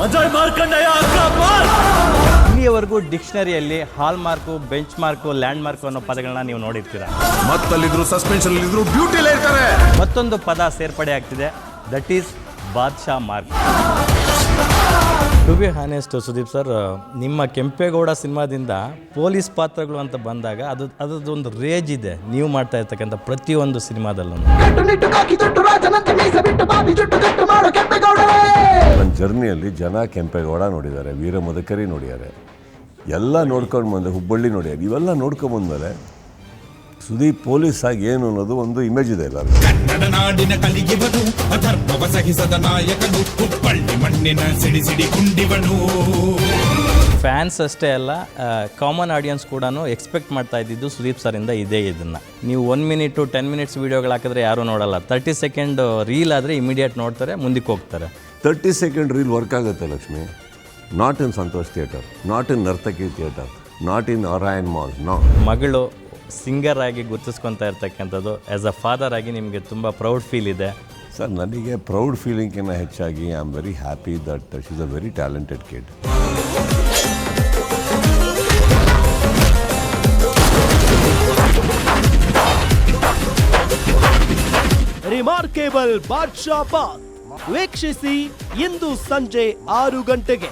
ಅಜಯ್ ಮಾರ್ಕಂಡಯ್ಯ ಇಲ್ಲಿಯವರೆಗೂ ಡಿಕ್ಷನರಿಯಲ್ಲಿ hallmark, benchmark, landmark ಅನ್ನೋ ಪದಗಳನ್ನ ನೀವು ನೋಡಿರ್ತೀರಾ. ಮತ್ತಲ್ಲಿದ್ರು ಸಸ್ಪೆನ್ಷನ್ ಇದ್ರು ಡ್ಯೂಟಿಲೇ ಇರ್ತಾರೆ. ಮತ್ತೊಂದು ಪದ ಸೇರ್ಪಡೆ ಆಗ್ತಿದೆ, that is Badshah mark. To be honest Sudeep sir, ನಿಮ್ಮ ಕೆಂಪೇಗೌಡ ಸಿನಿಮಾದಿಂದ ಪೊಲೀಸ್ ಪಾತ್ರಗಳು ಅಂತ ಬಂದಾಗ ಅದೊಂದು ರೇಜ್ ಇದೆ ನೀವು ಮಾಡ್ತಾ ಇರ್ತಕ್ಕಂಥ ಪ್ರತಿಯೊಂದು ಸಿನಿಮಾದಲ್ಲೂ. ನನ್ನ ಜರ್ನಿಯಲ್ಲಿ ಜನ ಕೆಂಪೇಗೌಡ ನೋಡಿದ್ದಾರೆ, ವೀರ ಮದಕರಿ ನೋಡಿದ್ದಾರೆ, ಎಲ್ಲ ನೋಡ್ಕೊಂಡು ಬಂದೆ, ಹುಬ್ಬಳ್ಳಿ ನೋಡಿದ್ದಾರೆ. ಇವೆಲ್ಲ ನೋಡ್ಕೊಂಬಂದಮೇಲೆ ಸುದೀಪ್ ಪೊಲೀಸ್ ಆಗಿ ಏನು ಅನ್ನೋದು ಒಂದು ಇಮೇಜ್ ಇದೆ ಎಲ್ಲರಿಗೂ. ಕನ್ನಡ ನಾಡಿನ ಕಲಿಯುವನು ಅಧರ್ಮವ ಸಹಿಸದ ನಾಯಕನು, ಹುಬ್ಬಳ್ಳಿ ಮಣ್ಣಿನ ಸಿಡಿ ಕುಂಡಿವನು. ಫ್ಯಾನ್ಸ್ ಅಷ್ಟೇ ಅಲ್ಲ, ಕಾಮನ್ ಆಡಿಯನ್ಸ್ ಕೂಡ ಎಕ್ಸ್ಪೆಕ್ಟ್ ಮಾಡ್ತಾ ಇದ್ದಿದ್ದು ಸುದೀಪ್ ಸರಿಂದ ಇದನ್ನು. ನೀವು 1 ಮಿನಿಟು 10 ಮಿನಿಟ್ಸ್ ವೀಡಿಯೋಗಳು ಹಾಕಿದ್ರೆ ಯಾರೂ ನೋಡಲ್ಲ. 30 ಸೆಕೆಂಡ್ ರೀಲ್ ಆದರೆ ಇಮಿಡಿಯೇಟ್ ನೋಡ್ತಾರೆ, ಮುಂದಕ್ಕೆ ಹೋಗ್ತಾರೆ. 30 ಸೆಕೆಂಡ್ ರೀಲ್ ವರ್ಕ್ ಆಗುತ್ತೆ Lakshmi. Not in Santosh theatre, not in Nartaki theatre, not in Orion mall. ಮಗಳು ಸಿಂಗರ್ ಆಗಿ ಗುರುತಿಸ್ಕೊತಾ ಇರ್ತಕ್ಕಂಥದ್ದು, ಆ್ಯಸ್ ಅ ಫಾದರ್ ಆಗಿ ನಿಮಗೆ ತುಂಬ ಪ್ರೌಡ್ ಫೀಲ್ ಇದೆ ಸರ್? ನನಗೆ ಪ್ರೌಡ್ ಫೀಲಿಂಗ್ಕಿಂತ ಹೆಚ್ಚಾಗಿ I am very happy that she is a very talented kid. Remarkable Badshah ಬಾತ್ ವೀಕ್ಷಿಸಿ ಇಂದು ಸಂಜೆ 6 ಗಂಟೆಗೆ.